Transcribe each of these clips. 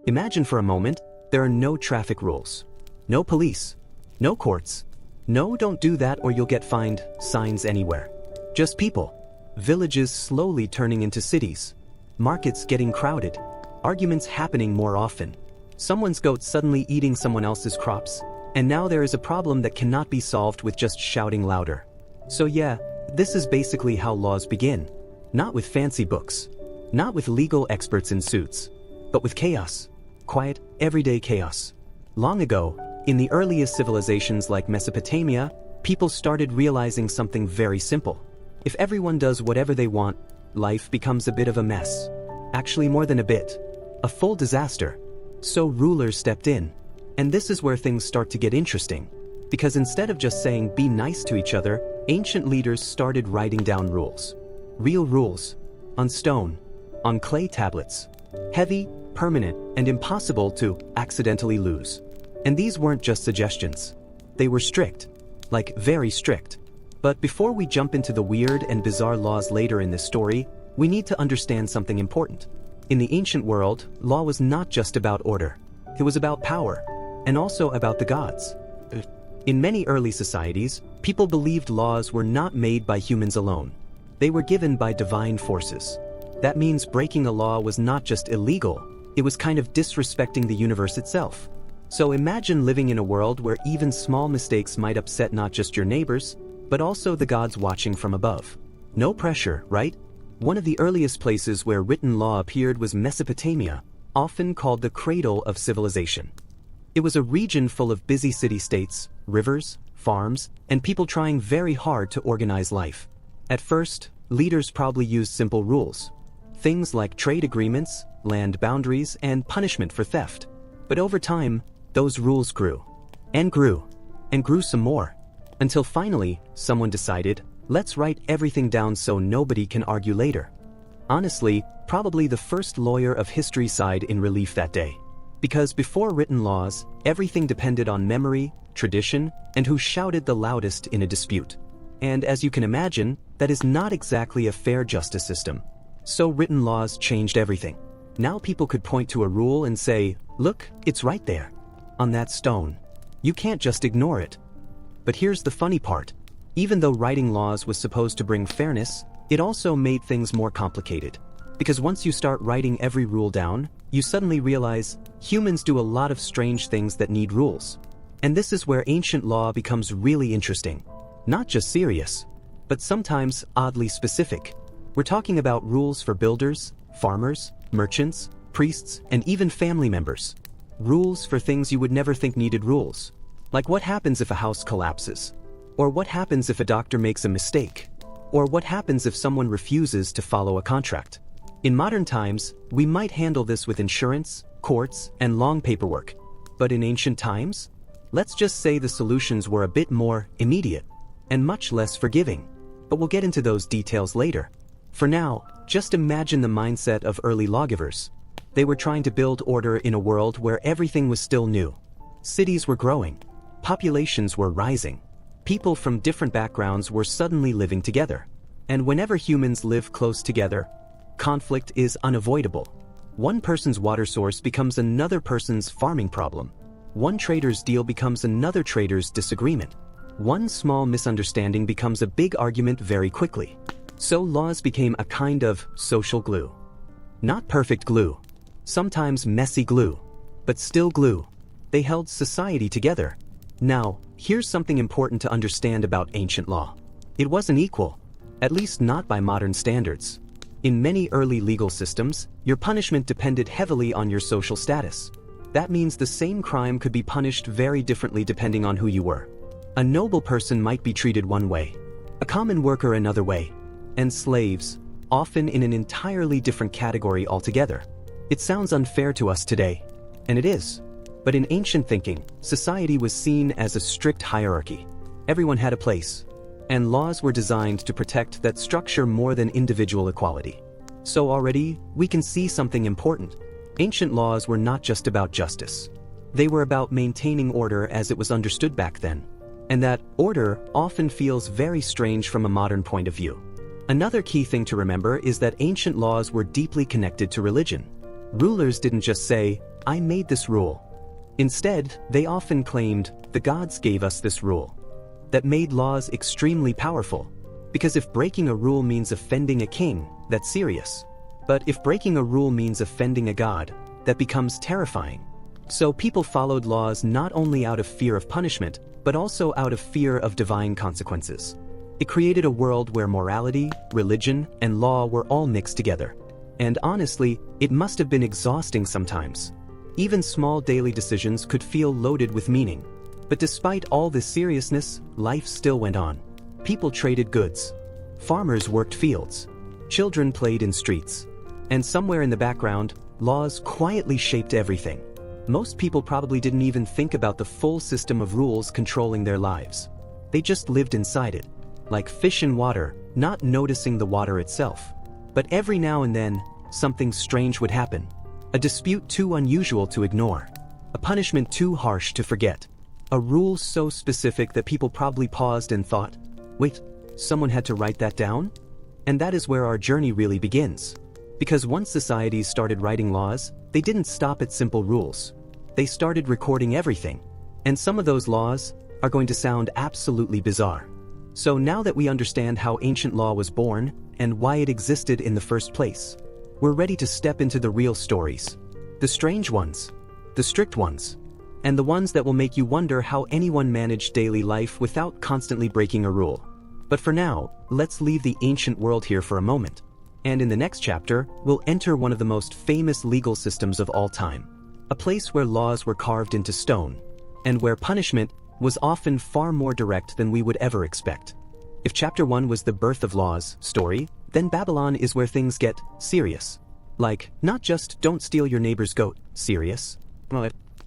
Imagine for a moment, there are no traffic rules, no police, no courts, no "don't do that or you'll get fined" signs anywhere. Just people. Villages slowly turning into cities. Markets getting crowded. Arguments happening more often. Someone's goat suddenly eating someone else's crops. And now there is a problem that cannot be solved with just shouting louder. So yeah, this is basically how laws begin. Not with fancy books. Not with legal experts in suits. But with chaos. Quiet, everyday chaos. Long ago, in the earliest civilizations like Mesopotamia, people started realizing something very simple. If everyone does whatever they want, life becomes a bit of a mess. Actually, more than a bit. A full disaster. So rulers stepped in. And this is where things start to get interesting. Because instead of just saying "be nice to each other," ancient leaders started writing down rules. Real rules. On stone. On clay tablets. Heavy, permanent, and impossible to accidentally lose. And these weren't just suggestions. They were strict. Like, very strict. But before we jump into the weird and bizarre laws later in this story, we need to understand something important. In the ancient world, law was not just about order. It was about power. And also about the gods. In many early societies, people believed laws were not made by humans alone. They were given by divine forces. That means breaking a law was not just illegal, it was kind of disrespecting the universe itself. So imagine living in a world where even small mistakes might upset not just your neighbors, but also the gods watching from above. No pressure, right? One of the earliest places where written law appeared was Mesopotamia, often called the cradle of civilization. It was a region full of busy city-states, rivers, farms, and people trying very hard to organize life. At first, leaders probably used simple rules. Things like trade agreements, land boundaries, and punishment for theft. But over time, those rules grew. And grew. And grew some more. Until finally, someone decided, let's write everything down so nobody can argue later. Honestly, probably the first lawyer of history sighed in relief that day. Because before written laws, everything depended on memory, tradition, and who shouted the loudest in a dispute. And as you can imagine, that is not exactly a fair justice system. So written laws changed everything. Now people could point to a rule and say, look, it's right there. On that stone. You can't just ignore it. But here's the funny part. Even though writing laws was supposed to bring fairness, it also made things more complicated. Because once you start writing every rule down, you suddenly realize humans do a lot of strange things that need rules. And this is where ancient law becomes really interesting. Not just serious, but sometimes oddly specific. We're talking about rules for builders, farmers, merchants, priests, and even family members. Rules for things you would never think needed rules. Like what happens if a house collapses? Or what happens if a doctor makes a mistake? Or what happens if someone refuses to follow a contract? In modern times, we might handle this with insurance, courts, and long paperwork. But in ancient times? Let's just say the solutions were a bit more immediate and much less forgiving. But we'll get into those details later. For now, just imagine the mindset of early lawgivers. They were trying to build order in a world where everything was still new. Cities were growing. Populations were rising. People from different backgrounds were suddenly living together. And whenever humans live close together, conflict is unavoidable. One person's water source becomes another person's farming problem. One trader's deal becomes another trader's disagreement. One small misunderstanding becomes a big argument very quickly. So laws became a kind of social glue. Not perfect glue. Sometimes messy glue. But still glue. They held society together. Now, here's something important to understand about ancient law. It wasn't equal. At least not by modern standards. In many early legal systems, your punishment depended heavily on your social status. That means the same crime could be punished very differently depending on who you were. A noble person might be treated one way, a common worker another way, and slaves, often in an entirely different category altogether. It sounds unfair to us today, and it is. But in ancient thinking, society was seen as a strict hierarchy. Everyone had a place. And laws were designed to protect that structure more than individual equality. So already, we can see something important. Ancient laws were not just about justice. They were about maintaining order as it was understood back then. And that order often feels very strange from a modern point of view. Another key thing to remember is that ancient laws were deeply connected to religion. Rulers didn't just say, "I made this rule." Instead, they often claimed, "The gods gave us this rule." That made laws extremely powerful. Because if breaking a rule means offending a king, that's serious. But if breaking a rule means offending a god, that becomes terrifying. So people followed laws not only out of fear of punishment, but also out of fear of divine consequences. It created a world where morality, religion, and law were all mixed together. And honestly, it must have been exhausting sometimes. Even small daily decisions could feel loaded with meaning. But despite all this seriousness, life still went on. People traded goods. Farmers worked fields. Children played in streets. And somewhere in the background, laws quietly shaped everything. Most people probably didn't even think about the full system of rules controlling their lives. They just lived inside it, like fish in water, not noticing the water itself. But every now and then, something strange would happen. A dispute too unusual to ignore. A punishment too harsh to forget. A rule so specific that people probably paused and thought, "Wait, someone had to write that down?" And that is where our journey really begins. Because once societies started writing laws, they didn't stop at simple rules. They started recording everything. And some of those laws are going to sound absolutely bizarre. So now that we understand how ancient law was born and why it existed in the first place, we're ready to step into the real stories. The strange ones, the strict ones, and the ones that will make you wonder how anyone managed daily life without constantly breaking a rule. But for now, let's leave the ancient world here for a moment. And in the next chapter, we'll enter one of the most famous legal systems of all time. A place where laws were carved into stone, and where punishment was often far more direct than we would ever expect. If chapter 1 was the birth of laws story, then Babylon is where things get serious. Like, not just don't steal your neighbor's goat, serious.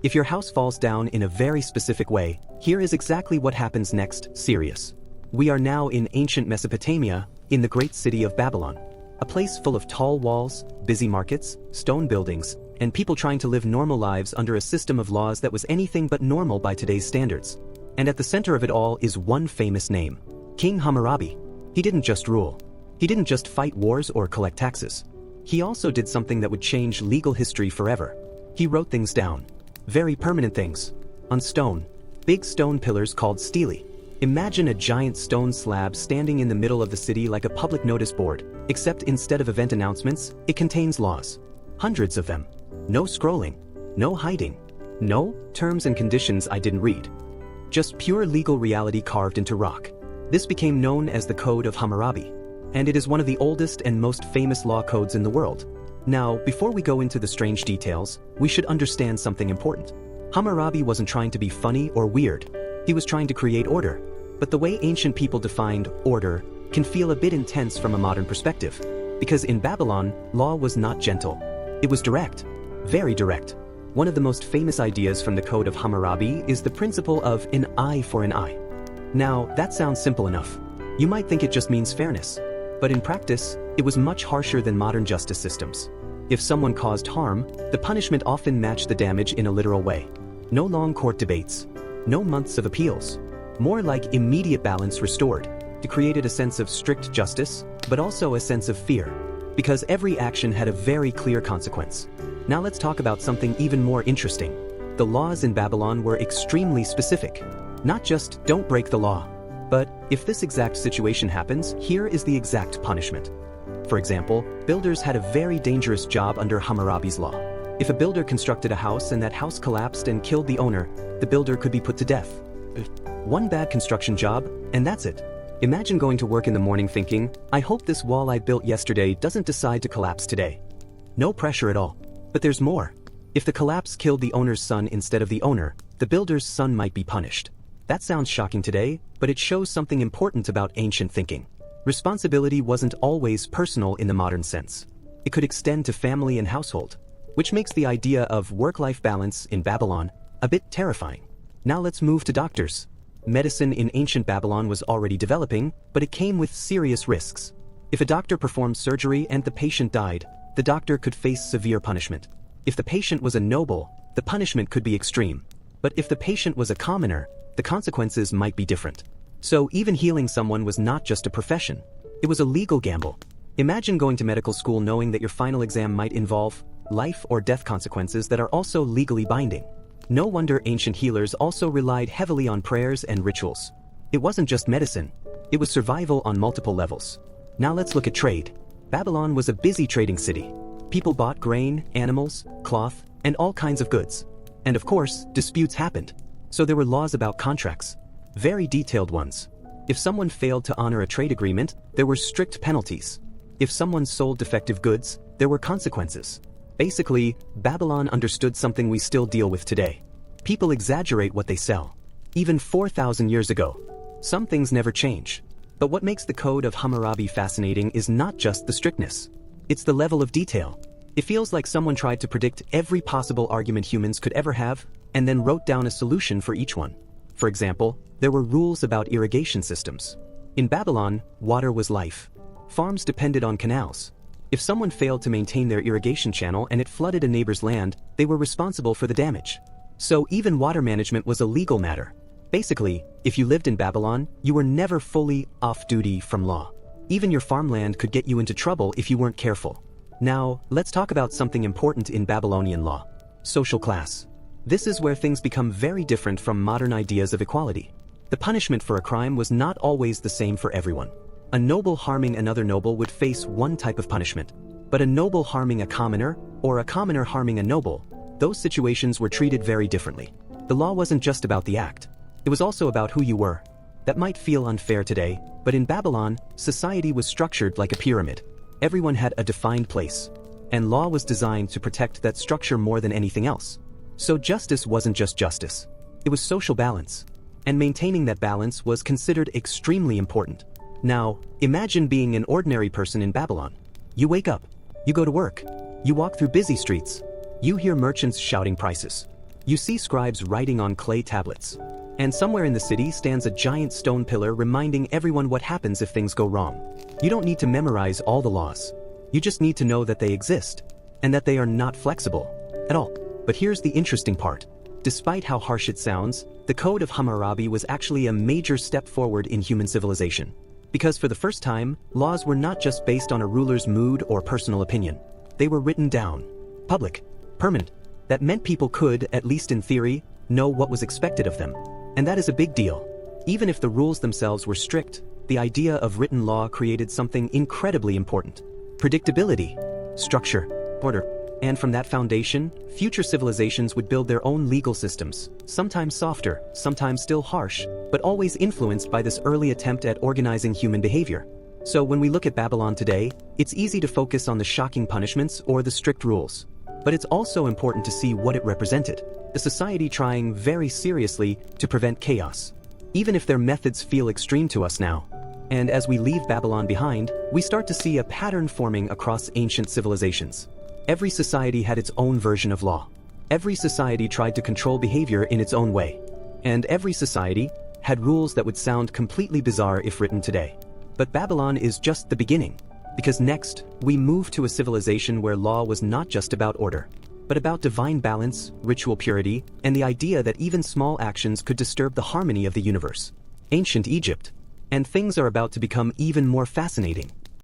If your house falls down in a very specific way, here is exactly what happens next, serious. We are now in ancient Mesopotamia, in the great city of Babylon. A place full of tall walls, busy markets, stone buildings, and people trying to live normal lives under a system of laws that was anything but normal by today's standards. And at the center of it all is one famous name, King Hammurabi. He didn't just rule. He didn't just fight wars or collect taxes. He also did something that would change legal history forever. He wrote things down. Very permanent things. On stone. Big stone pillars called stelae. Imagine a giant stone slab standing in the middle of the city like a public notice board, except instead of event announcements, it contains laws. Hundreds of them. No scrolling. No hiding. No terms and conditions I didn't read. Just pure legal reality carved into rock. This became known as the Code of Hammurabi, and it is one of the oldest and most famous law codes in the world. Now, before we go into the strange details, we should understand something important. Hammurabi wasn't trying to be funny or weird. He was trying to create order. But the way ancient people defined order can feel a bit intense from a modern perspective. Because in Babylon, law was not gentle. It was direct. Very direct. One of the most famous ideas from the Code of Hammurabi is the principle of an eye for an eye. Now, that sounds simple enough. You might think it just means fairness. But in practice, it was much harsher than modern justice systems. If someone caused harm, the punishment often matched the damage in a literal way. No long court debates. No months of appeals. More like immediate balance restored. It created a sense of strict justice, but also a sense of fear. Because every action had a very clear consequence. Now let's talk about something even more interesting. The laws in Babylon were extremely specific. Not just don't break the law, but if this exact situation happens, here is the exact punishment. For example, builders had a very dangerous job under Hammurabi's law. If a builder constructed a house and that house collapsed and killed the owner, the builder could be put to death. One bad construction job, and that's it. Imagine going to work in the morning thinking, I hope this wall I built yesterday doesn't decide to collapse today. No pressure at all. But there's more. If the collapse killed the owner's son instead of the owner, the builder's son might be punished. That sounds shocking today, but it shows something important about ancient thinking. Responsibility wasn't always personal in the modern sense. It could extend to family and household, which makes the idea of work-life balance in Babylon a bit terrifying. Now let's move to doctors. Medicine in ancient Babylon was already developing, but it came with serious risks. If a doctor performed surgery and the patient died, the doctor could face severe punishment. If the patient was a noble, the punishment could be extreme. But if the patient was a commoner, the consequences might be different. So even healing someone was not just a profession. It was a legal gamble. Imagine going to medical school knowing that your final exam might involve life or death consequences that are also legally binding. No wonder ancient healers also relied heavily on prayers and rituals. It wasn't just medicine, it was survival on multiple levels. Now let's look at trade. Babylon was a busy trading city. People bought grain, animals, cloth, and all kinds of goods. And of course, disputes happened. So there were laws about contracts. Very detailed ones. If someone failed to honor a trade agreement, there were strict penalties. If someone sold defective goods, there were consequences. Basically, Babylon understood something we still deal with today. People exaggerate what they sell. Even 4,000 years ago. Some things never change. But what makes the Code of Hammurabi fascinating is not just the strictness. It's the level of detail. It feels like someone tried to predict every possible argument humans could ever have, and then wrote down a solution for each one. For example, there were rules about irrigation systems. In Babylon, water was life. Farms depended on canals. If someone failed to maintain their irrigation channel and it flooded a neighbor's land, they were responsible for the damage. So even water management was a legal matter. Basically, if you lived in Babylon, you were never fully off duty from law. Even your farmland could get you into trouble if you weren't careful. Now, let's talk about something important in Babylonian law. Social class. This is where things become very different from modern ideas of equality. The punishment for a crime was not always the same for everyone. A noble harming another noble would face one type of punishment. But a noble harming a commoner, or a commoner harming a noble, those situations were treated very differently. The law wasn't just about the act. It was also about who you were. That might feel unfair today, but in Babylon, society was structured like a pyramid. Everyone had a defined place. And law was designed to protect that structure more than anything else. So justice wasn't just justice. It was social balance. And maintaining that balance was considered extremely important. Now, imagine being an ordinary person in Babylon. You wake up. You go to work. You walk through busy streets. You hear merchants shouting prices. You see scribes writing on clay tablets. And somewhere in the city stands a giant stone pillar reminding everyone what happens if things go wrong. You don't need to memorize all the laws. You just need to know that they exist, and that they are not flexible at all. But here's the interesting part. Despite how harsh it sounds, the Code of Hammurabi was actually a major step forward in human civilization. Because for the first time, laws were not just based on a ruler's mood or personal opinion. They were written down. Public. Permanent. That meant people could, at least in theory, know what was expected of them. And that is a big deal. Even if the rules themselves were strict, the idea of written law created something incredibly important. Predictability, structure, order. And from that foundation, future civilizations would build their own legal systems, sometimes softer, sometimes still harsh, but always influenced by this early attempt at organizing human behavior. So when we look at Babylon today, it's easy to focus on the shocking punishments or the strict rules. But it's also important to see what it represented. A society trying very seriously to prevent chaos, even if their methods feel extreme to us now. And as we leave Babylon behind, we start to see a pattern forming across ancient civilizations. Every society had its own version of law. Every society tried to control behavior in its own way. And every society had rules that would sound completely bizarre if written today. But Babylon is just the beginning, because next, we move to a civilization where law was not just about order, but about divine balance, ritual purity, and the idea that even small actions could disturb the harmony of the universe. Ancient Egypt. And things are about to become even more fascinating.